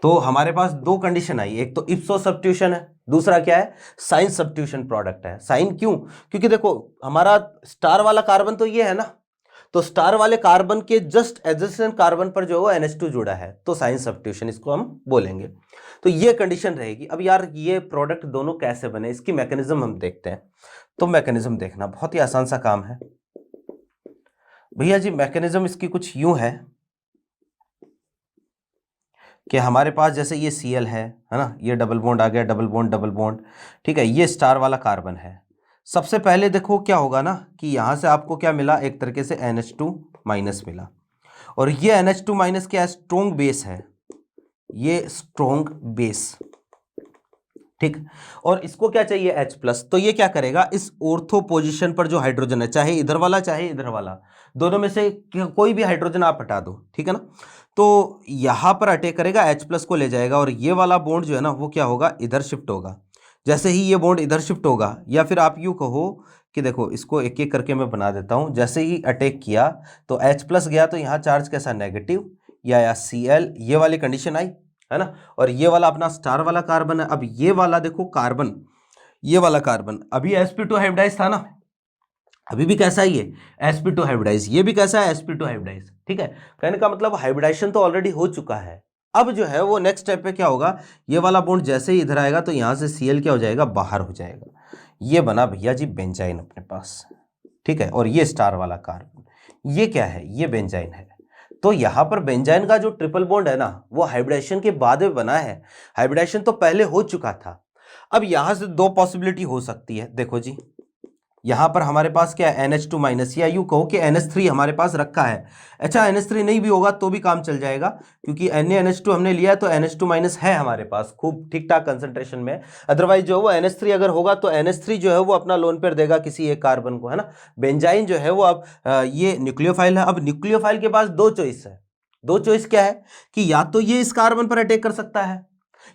तो हमारे पास दो कंडीशन आई, एक तो इप्सो सब्स्टिट्यूशन है, दूसरा क्या है, साइन सब्स्टिट्यूशन प्रोडक्ट है। साइन क्यों, क्योंकि देखो हमारा स्टार वाला कार्बन तो ये है ना, तो स्टार वाले कार्बन के जस्ट एडजेसेंट कार्बन पर जो है NH2 जुड़ा है, तो साइन सब्स्टिट्यूशन इसको हम बोलेंगे। तो ये कंडीशन रहेगी। अब यार ये प्रोडक्ट दोनों कैसे बने, इसकी मैकेनिज्म हम देखते हैं। तो मैकेनिज्म देखना बहुत ही आसान सा काम है भैया जी। मैकेनिज्म इसकी कुछ यूं है कि हमारे पास जैसे ये Cl है ना, ये डबल बॉन्ड आ गया, डबल बॉन्ड, ठीक है, ये स्टार वाला कार्बन है। सबसे पहले देखो क्या होगा ना कि यहां से आपको क्या मिला, एक तरीके से NH2 माइनस मिला, और ये NH2 माइनस क्या है, स्ट्रॉन्ग बेस है, ये स्ट्रॉन्ग बेस, ठीक। और इसको क्या चाहिए, H+, तो ये क्या करेगा, इस ऑर्थो पोजीशन पर जो हाइड्रोजन है, चाहे इधर वाला चाहे इधर वाला, दोनों में से कोई भी हाइड्रोजन आप हटा दो, ठीक है ना, तो यहां पर अटैक करेगा, H+ को ले जाएगा, और ये वाला बॉन्ड जो है ना वो क्या होगा, इधर शिफ्ट होगा। जैसे ही ये बॉन्ड इधर शिफ्ट होगा, या फिर आप यूं कहो कि देखो इसको एक एक करके मैं बना देता हूं, जैसे ही अटैक किया तो H+ गया, तो यहां चार्ज कैसा, नेगेटिव, या Cl, ये वाली कंडीशन आई है ना, और ये वाला अपना स्टार वाला कार्बन है। अब ये वाला देखो कार्बन, ये वाला कार्बन अभी sp2 हाइब्रिडाइज था ना, अभी भी कैसा है ये, sp2 हाइब्रिडाइज, ये भी कैसा है, sp2 हाइब्रिडाइज, ठीक है। कहने का मतलब हाइब्रिडाइजेशन तो ऑलरेडी हो चुका है। अब जो है वो नेक्स्ट स्टेप पे क्या होगा, ये वाला बॉन्ड जैसे ही इधर आएगा तो यहां से Cl क्या हो जाएगा, बाहर हो जाएगा, ये बना भैया जी बेंजाइन अपने पास, ठीक है। और ये स्टार वाला कार्बन, ये क्या है, ये बेंजाइन है। तो यहां पर बेंजाइन का जो ट्रिपल बॉन्ड है ना, वो हाइब्रिडाइजेशन के बाद में बना है, हाइब्रिडाइजेशन तो पहले हो चुका था। अब यहां से दो पॉसिबिलिटी हो सकती है, देखो जी, यहां पर हमारे पास क्या है, NH2 माइनस, या यूं कहो कि NH3 हमारे पास रखा है। अच्छा NH3 नहीं भी होगा तो भी काम चल जाएगा, क्योंकि NaNH2 हमने लिया है तो NH2 माइनस है हमारे पास खूब ठीक ठाक कंसंट्रेशन में। अदरवाइज जो है वो NH3 अगर होगा तो NH3 जो है वो अपना लोन पेयर देगा किसी एक कार्बन को, है ना। बेंजाइन जो है वो अब ये न्यूक्लियोफाइल है। अब न्यूक्लियोफाइल के पास दो चॉइस है, दो चॉइस क्या है कि या तो ये इस कार्बन पर अटैक कर सकता है,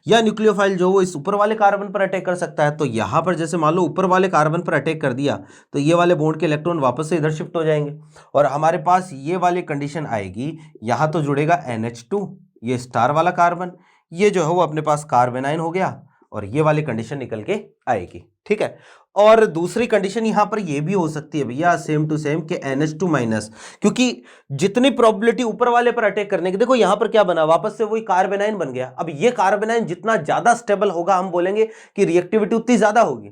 या न्यूक्लियोफाइल जो वो इस ऊपर वाले कार्बन पर अटैक कर सकता है। तो यहां पर जैसे मान लो ऊपर वाले कार्बन पर अटैक कर दिया तो ये वाले बॉन्ड के इलेक्ट्रॉन वापस से इधर शिफ्ट हो जाएंगे, और हमारे पास ये वाली कंडीशन आएगी, यहां तो जुड़ेगा NH2, ये स्टार वाला कार्बन, ये जो है वो अपने पास कार्बेनाइन हो गया, और ये वाली कंडीशन निकल के आएगी, ठीक है। और दूसरी कंडीशन यहां पर ये भी हो सकती है भैया, सेम टू सेम के NH2 माइनस, क्योंकि जितनी प्रोबेबिलिटी ऊपर वाले पर अटैक करने की, देखो यहां पर क्या बना, वापस से वही कार्बेनाइन बन गया। अब ये कार्बेनाइन जितना ज्यादा स्टेबल होगा, हम बोलेंगे कि रिएक्टिविटी उतनी ज्यादा होगी।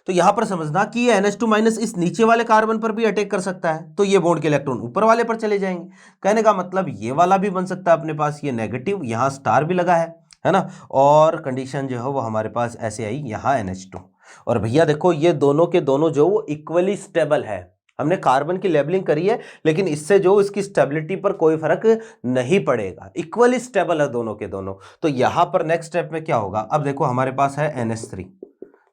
तो यहां पर समझना कि ये NH2 माइनस इस नीचे वाले कार्बन पर भी अटैक कर सकता है, तो ये बॉन्ड के इलेक्ट्रॉन ऊपर वाले पर चले जाएंगे। कहने का मतलब ये वाला भी बन सकता है अपने पास, ये नेगेटिव, यहां स्टार भी लगा है ना, और कंडीशन जो है वो हमारे पास ऐसे आई, यहां NH2। और भैया देखो ये दोनों के दोनों जो वो इक्वली स्टेबल है। हमने कार्बन की लेबलिंग करी है लेकिन इससे जो इसकी स्टेबिलिटी पर कोई फर्क नहीं पड़ेगा, इक्वली स्टेबल है दोनों के दोनों। तो यहां पर नेक्स्ट स्टेप में क्या होगा, अब देखो हमारे पास है NH3,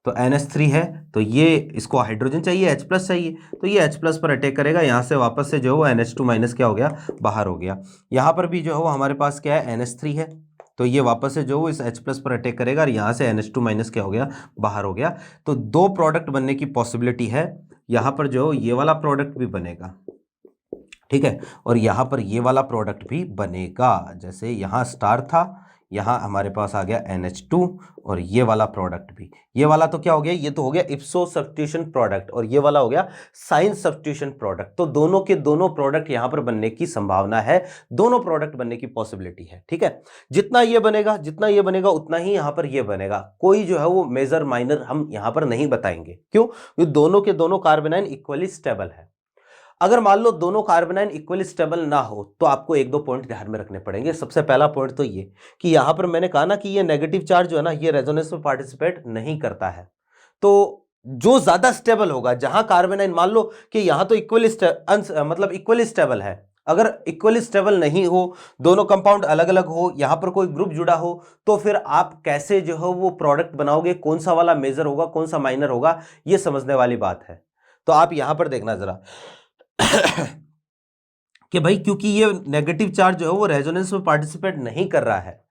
तो NH3 है तो ये इसको हाइड्रोजन चाहिए, H+ चाहिए, तो ये H+ पर अटैक करेगा, यहाँ से वापस से जो है वो NH2 माइनस क्या हो गया, बाहर हो गया। यहाँ पर भी जो है वो हमारे पास क्या है, NH3 है, तो ये वापस से जो वो इस H+ पर अटैक करेगा और यहाँ से NH2 माइनस क्या हो गया, बाहर हो गया। तो दो प्रोडक्ट बनने की पॉसिबिलिटी है, यहाँ पर जो ये वाला प्रोडक्ट भी बनेगा, ठीक है, और यहाँ पर ये वाला प्रोडक्ट भी बनेगा। जैसे यहाँ स्टार था, यहाँ हमारे पास आ गया NH2 और ये वाला प्रोडक्ट भी, ये वाला तो क्या हो गया, ये तो हो गया इप्सो सब्स्टिट्यूशन प्रोडक्ट और ये वाला हो गया साइन सब्स्टिट्यूशन प्रोडक्ट। तो दोनों के दोनों प्रोडक्ट यहाँ पर बनने की संभावना है, दोनों प्रोडक्ट बनने की पॉसिबिलिटी है, ठीक है। जितना ये बनेगा उतना ही यहाँ पर ये बनेगा, कोई जो है वो मेजर माइनर हम यहाँ पर नहीं बताएंगे। क्यों? ये दोनों के दोनों कार्बोनाइन इक्वली स्टेबल है। अगर मान लो दोनों कार्बोनाइन इक्वली स्टेबल ना हो तो आपको एक दो पॉइंट ध्यान में रखने पड़ेंगे। सबसे पहला पॉइंट तो ये कि यहां पर मैंने कहा ना कि ये नेगेटिव चार्ज जो है ना ये रेजोनेंस में पार्टिसिपेट नहीं करता है। तो जो ज्यादा स्टेबल होगा, जहां कार्बोनाइन मान लो कि यहां तो मतलब इक्वली स्टेबल है, अगर इक्वली स्टेबल नहीं हो, दोनों कंपाउंड अलग अलग हो, यहां पर कोई ग्रुप जुड़ा हो, तो फिर आप कैसे जो है वो प्रोडक्ट बनाओगे, कौन सा वाला मेजर होगा कौन सा माइनर होगा, ये समझने वाली बात है। तो आप यहां पर देखना जरा कि भाई क्योंकि ये नेगेटिव चार्ज जो है वो रेजोनेंस में पार्टिसिपेट नहीं कर रहा है,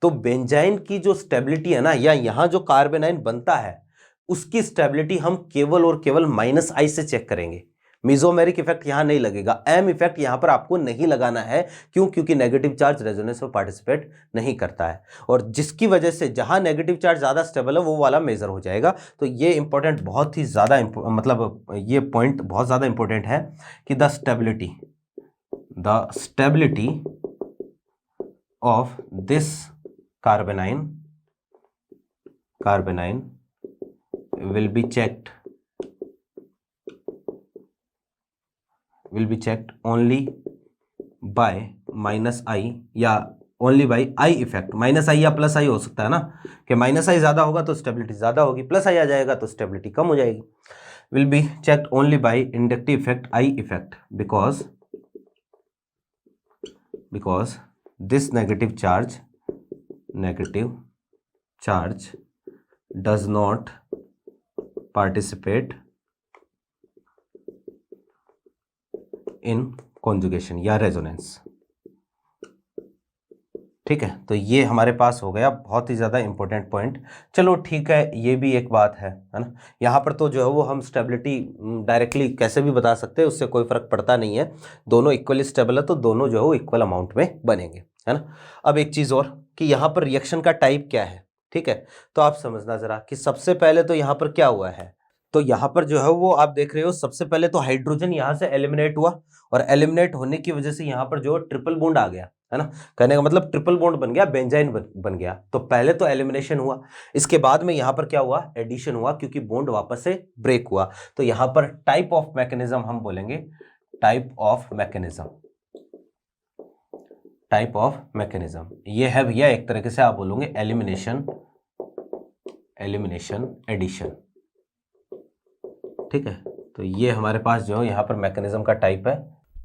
तो बेंजाइन की जो स्टेबिलिटी है ना, या यहां जो कार्बोनाइन बनता है उसकी स्टेबिलिटी हम केवल और केवल -I से चेक करेंगे। मीजोमेरिक इफेक्ट यहां नहीं लगेगा, एम इफेक्ट यहां पर आपको नहीं लगाना है। क्यों? क्योंकि नेगेटिव चार्ज रेजोनेंस में पार्टिसिपेट नहीं करता है, और जिसकी वजह से जहां नेगेटिव चार्ज ज्यादा स्टेबल है वो वाला मेजर हो जाएगा। तो ये इंपॉर्टेंट, बहुत ही ज्यादा मतलब ये पॉइंट बहुत ज्यादा इंपॉर्टेंट है कि the stability of this carbanion will be checked only by -I या only by I effect. -I या +I हो सकता है ना, कि -I ज्यादा होगा तो स्टेबिलिटी ज्यादा होगी, +I आ जाएगा तो स्टेबिलिटी कम हो जाएगी। will be checked only by inductive effect I effect because this negative charge does not participate in conjugation या रेजोनेंस। ठीक है, तो ये हमारे पास हो गया बहुत ही ज़्यादा इंपॉर्टेंट पॉइंट। चलो ठीक है, ये भी एक बात है ना। यहाँ पर तो जो है वो हम स्टेबिलिटी डायरेक्टली कैसे भी बता सकते हैं, उससे कोई फर्क पड़ता नहीं है, दोनों इक्वली स्टेबल है तो दोनों जो है वो इक्वल अमाउंट में बनेंगे, है ना। अब एक चीज़ और कि यहाँ पर रिएक्शन का टाइप क्या है, ठीक है, तो आप समझना ज़रा कि सबसे पहले तो यहाँ पर क्या हुआ है, तो यहाँ पर जो है वो आप देख रहे हो सबसे पहले तो हाइड्रोजन यहाँ से एलिमिनेट हुआ, और एलिमिनेट होने की वजह से यहाँ पर जो ट्रिपल बॉन्ड आ गया, है ना। कहने का मतलब ट्रिपल बॉन्ड बन गया, बेंजाइन बन गया। तो पहले तो एलिमिनेशन हुआ, इसके बाद में यहाँ पर क्या हुआ, एडिशन हुआ, क्योंकि बॉन्ड वापस से ब्रेक हुआ। तो यहाँ पर टाइप ऑफ मैकेनिज्म हम बोलेंगे, टाइप ऑफ मैकेनिज्म ये है भैया, एक तरीके से आप बोलोगे एलिमिनेशन एडिशन, ठीक है। तो ये हमारे पास जो है यहाँ पर मैकेनिज्म का टाइप है।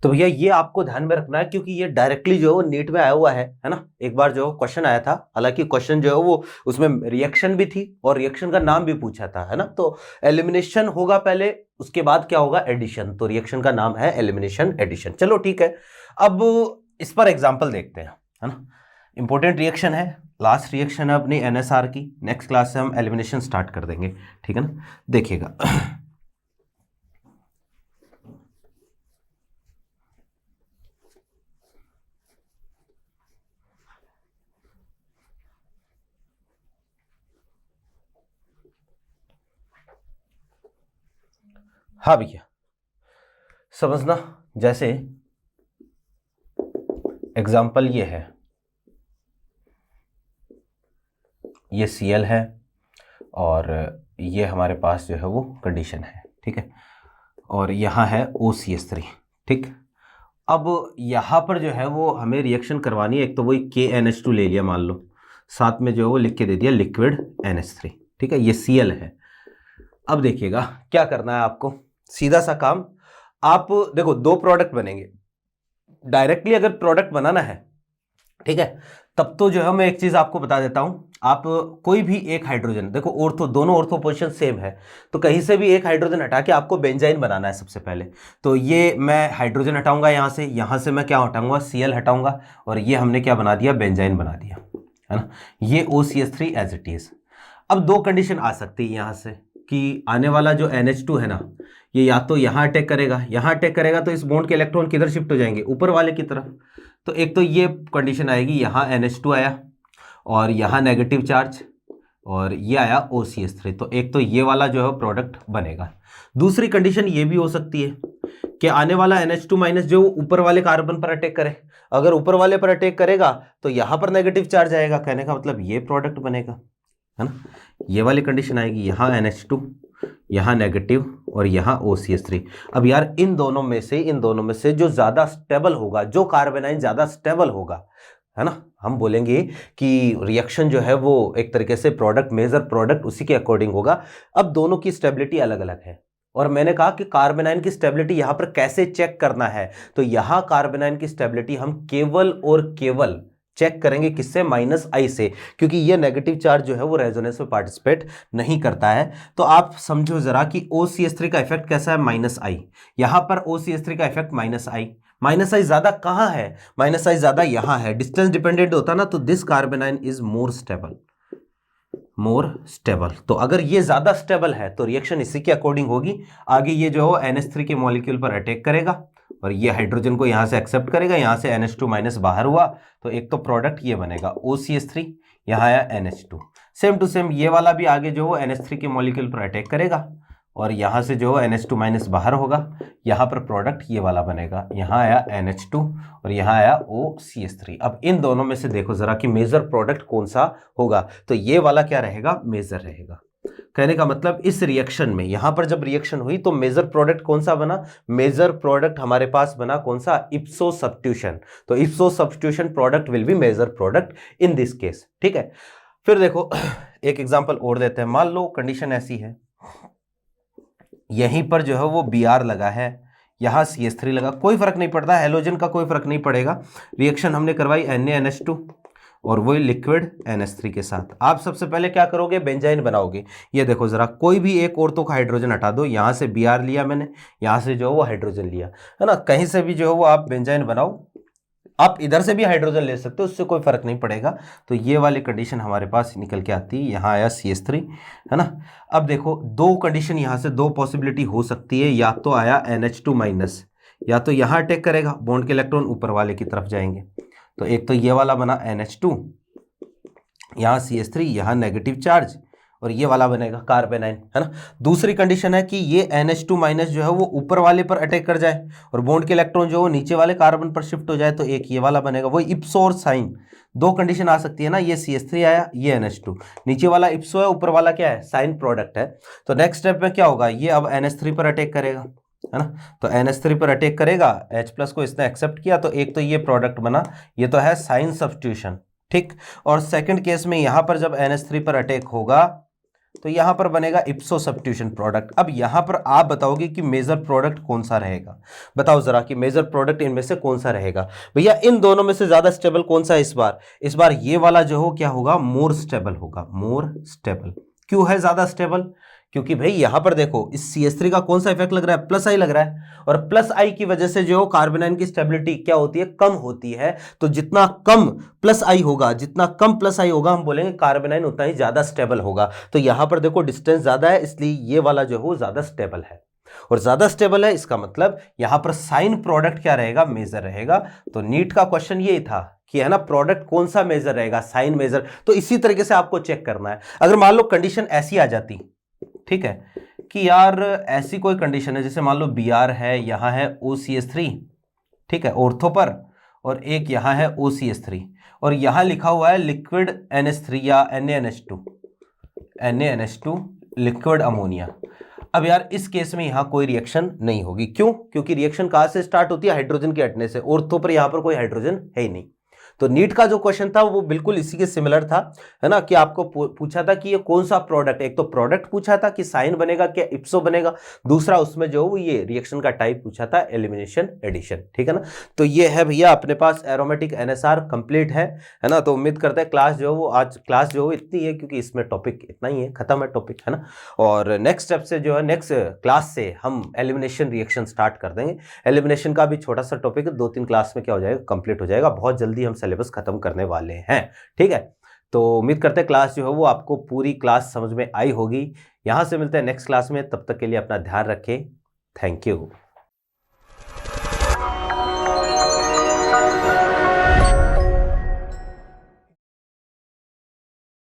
तो भैया ये आपको ध्यान में रखना है, क्योंकि ये डायरेक्टली जो है नीट में आया हुआ है ना। एक बार जो क्वेश्चन आया था, हालांकि क्वेश्चन जो है वो उसमें रिएक्शन भी थी और रिएक्शन का नाम भी पूछा था, है ना। तो एलिमिनेशन होगा पहले, उसके बाद क्या होगा, एडिशन। तो रिएक्शन का नाम है एलिमिनेशन एडिशन। चलो ठीक है, अब इस पर एग्जाम्पल देखते हैं, है ना। इंपॉर्टेंट रिएक्शन है, लास्ट रिएक्शन है अपनी NSR की। नेक्स्ट क्लास से हम एलिमिनेशन स्टार्ट कर देंगे, ठीक है ना। देखिएगा हाँ भैया, समझना, जैसे एग्जाम्पल ये है, ये Cl है और ये हमारे पास जो है वो कंडीशन है, ठीक है, और यहाँ है OCH3, ठीक। अब यहाँ पर जो है वो हमें रिएक्शन करवानी है, एक तो वही KNH2 ले लिया मान लो, साथ में जो है वो लिख के दे दिया लिक्विड NH3, ठीक है, ये Cl है। अब देखिएगा क्या करना है आपको, सीधा सा काम। आप देखो दो प्रोडक्ट बनेंगे, डायरेक्टली अगर प्रोडक्ट बनाना है, ठीक है, तब तो जो है मैं एक चीज आपको बता देता हूं। आप कोई भी एक हाइड्रोजन, देखो ऑर्थो, दोनों ऑर्थो पोजीशन सेम है, तो कहीं से भी एक हाइड्रोजन हटा के आपको बेंजाइन बनाना है सबसे पहले। तो ये मैं हाइड्रोजन हटाऊंगा यहां से मैं क्या हटाऊंगा, Cl हटाऊंगा, और ये हमने क्या बना दिया, बेंजाइन बना दिया, है ना। ये OCH3 एज इट इज। अब दो कंडीशन आ सकती है यहां से कि आने वाला जो NH2 है ना, ये या तो यहां अटैक करेगा, तो इस बॉन्ड के इलेक्ट्रॉन किधर शिफ्ट हो जाएंगे, ऊपर वाले की तरफ। तो एक तो ये कंडीशन आएगी, यहाँ NH2 आया और यहाँ नेगेटिव चार्ज, और ये आया OCH3, तो एक तो ये वाला जो है प्रोडक्ट बनेगा। दूसरी कंडीशन ये भी हो सकती है कि आने वाला NH2 माइनस जो ऊपर वाले कार्बन पर अटैक करे, अगर ऊपर वाले पर अटैक करेगा तो यहाँ पर नेगेटिव चार्ज आएगा, कहने का मतलब ये प्रोडक्ट बनेगा, है ना। ये वाली कंडीशन आएगी, यहाँ NH2, यहाँ नेगेटिव और यहाँ OCH3। अब यार इन दोनों में से जो ज्यादा स्टेबल होगा, जो कार्बेनाइन ज्यादा स्टेबल होगा, है ना, हम बोलेंगे कि रिएक्शन जो है वो एक तरीके से प्रोडक्ट, मेजर प्रोडक्ट उसी के अकॉर्डिंग होगा। अब दोनों की स्टेबिलिटी अलग अलग है, और मैंने कहा कि कार्बेनाइन की स्टेबिलिटी यहां पर कैसे चेक करना है, तो यहां कार्बेनाइन की स्टेबिलिटी हम केवल और केवल चेक करेंगे किससे, -I से, क्योंकि ये नेगेटिव चार्ज जो है वो रेजोनेंस में पार्टिसिपेट नहीं करता है। तो आप समझो जरा कि OCH3 का इफेक्ट कैसा है, -I। यहां पर OCH3 का इफेक्ट -I ज्यादा कहां है, -I ज्यादा यहां है, डिस्टेंस डिपेंडेंट होता ना, तो दिस कार्बेनाइन इज मोर स्टेबल। तो अगर ये ज्यादा स्टेबल है तो रिएक्शन इसी के अकॉर्डिंग होगी। आगे ये जो है NH3 के मॉलिक्यूल पर अटैक करेगा और ये हाइड्रोजन को यहां से एक्सेप्ट करेगा, यहां से NH2 माइनस बाहर हुआ, तो एक तो प्रोडक्ट ये बनेगा OCH3, यहां आया NH2। सेम टू सेम ये वाला भी आगे जो है NH3 के मॉलिक्यूल पर अटैक करेगा और यहां से जो है NH2 माइनस बाहर होगा, यहां पर प्रोडक्ट ये वाला बनेगा, यहां आया NH2 और यहां आया OCH3। अब इन दोनों में से देखो जरा कि मेजर प्रोडक्ट कौन सा होगा, तो ये वाला क्या रहेगा, मेजर रहेगा। कहने का मतलब इस रिएक्शन में, यहां पर जब रिएक्शन हुई तो मेजर प्रोडक्ट कौन सा बना, मेजर प्रोडक्ट हमारे पास बना कौन सा, इप्सो सब्स्टिट्यूशन। तो ipso substitution product will be major product in this case, ठीक है। फिर देखो एक एग्जांपल और देते हैं। मान लो कंडीशन ऐसी है, यहीं पर जो है वो Br लगा है, यहां CH3 लगा, कोई फर्क नहीं पड़ता, हेलोजन का कोई फर्क नहीं पड़ेगा। रिएक्शन हमने करवाई NaNH2 और वही लिक्विड NH3 के साथ। आप सबसे पहले क्या करोगे, बेंजाइन बनाओगे। ये देखो जरा, कोई भी एक ऑर्थो का हाइड्रोजन हटा दो, यहां से Br लिया मैंने, यहां से जो है वो हाइड्रोजन लिया, है ना, कहीं से भी जो है वो आप बेंजाइन बनाओ। आप इधर से भी हाइड्रोजन ले सकते हो, उससे कोई फर्क नहीं पड़ेगा। तो ये वाली कंडीशन हमारे पास निकल के आती है, यहाँ आया CH3, है ना। अब देखो दो कंडीशन, यहाँ से दो पॉसिबिलिटी हो सकती है, या तो आया NH2 माइनस, या तो यहाँ अटैक करेगा, बॉन्ड के इलेक्ट्रॉन ऊपर वाले की तरफ जाएंगे। तो एक तो ये वाला बना NH2, यहाँ CH3, यहाँ नेगेटिव चार्ज, और ये वाला बनेगा कार्बेनाइन, है ना। दूसरी कंडीशन है कि ये NH2 माइनस जो है वो ऊपर वाले पर अटैक कर जाए और बॉन्ड के इलेक्ट्रॉन जो है नीचे वाले कार्बन पर शिफ्ट हो जाए, तो एक ये वाला बनेगा, वो इप्सो और साइन। दो कंडीशन आ सकती है ना, ये CH3 आया, ये NH2, नीचे वाला इप्सो है, ऊपर वाला क्या है, साइन प्रोडक्ट है। तो नेक्स्ट स्टेप में क्या होगा, ये अब NH3 पर अटैक करेगा, है ना। तो NH3 पर अटैक करेगा, H+ को इसने एक्सेप्ट किया, तो एक तो ये प्रोडक्ट बना, ये तो है साइन सब्स्टिट्यूशन, ठीक। और सेकंड केस में यहां पर जब NH3 पर अटैक होगा तो यहां पर बनेगा इप्सो सब्स्टिट्यूशन प्रोडक्ट। अब यहां पर आप बताओगे कि मेजर प्रोडक्ट कौन सा रहेगा, बताओ जरा कि मेजर प्रोडक्ट इनमें से कौन सा रहेगा। भैया इन दोनों में से ज्यादा स्टेबल कौन सा है इस बार ये वाला जो हो क्या होगा, मोर स्टेबल होगा, मोर स्टेबल। क्यों है ज्यादा स्टेबल, क्योंकि भाई यहां पर देखो इस CH3 का कौन सा इफेक्ट लग रहा है, +I लग रहा है, और +I की वजह से जो कार्बोनाइन की स्टेबिलिटी क्या होती है, कम होती है। तो जितना कम +I होगा, जितना कम +I होगा, हम बोलेंगे कार्बोनाइन उतना ही ज्यादा स्टेबल होगा। तो यहां पर देखो डिस्टेंस ज्यादा है, इसलिए ये वाला जो है ज्यादा स्टेबल है, और ज्यादा स्टेबल है, इसका मतलब यहां पर साइन प्रोडक्ट क्या रहेगा, मेजर रहेगा। तो नीट का क्वेश्चन यही था कि है ना, प्रोडक्ट कौन सा मेजर रहेगा, साइन मेजर। तो इसी तरीके से आपको चेक करना है। अगर मान लो कंडीशन ऐसी आ जाती, ठीक है, कि यार ऐसी कोई कंडीशन है, जैसे मान लो Br है, यहां है OCH3, ठीक है, ऑर्थो पर, और एक यहां है OCH3, और यहां लिखा हुआ है लिक्विड NH3 या NaNH2 लिक्विड अमोनिया। अब यार इस केस में यहां कोई रिएक्शन नहीं होगी, क्यों, क्योंकि रिएक्शन कहां से स्टार्ट होती है, हाइड्रोजन के हटने से, ऑर्थो पर यहां पर कोई हाइड्रोजन है ही नहीं। तो नीट का जो क्वेश्चन था वो बिल्कुल इसी के सिमिलर था, है ना, कि आपको पूछा था कि ये कौन सा प्रोडक्ट, एक तो प्रोडक्ट पूछा था कि साइन बनेगा क्या इप्सो बनेगा, दूसरा उसमें जो वो ये रिएक्शन का टाइप पूछा था एलिमिनेशन एडिशन, ठीक है ना। तो ये है भैया अपने पास एरोमेटिक एनएसआर कंप्लीट है ना। तो उम्मीद करते हैं क्लास जो वो आज क्लास जो इतनी है, क्योंकि इसमें टॉपिक इतना ही है, खत्म है टॉपिक, है ना। और नेक्स्ट स्टेप से जो है नेक्स्ट क्लास से हम एलिमिनेशन रिएक्शन स्टार्ट कर देंगे। एलिमिनेशन का भी छोटा सा टॉपिक है, 2-3 क्लास में क्या हो जाएगा, कंप्लीट हो जाएगा। बहुत जल्दी हम सिलेबस खत्म करने वाले हैं, ठीक है। तो उम्मीद करते हैं क्लास जो है वो आपको पूरी क्लास समझ में आई होगी। यहां से मिलते हैं नेक्स्ट क्लास में, तब तक के लिए अपना ध्यान रखें। Thank you.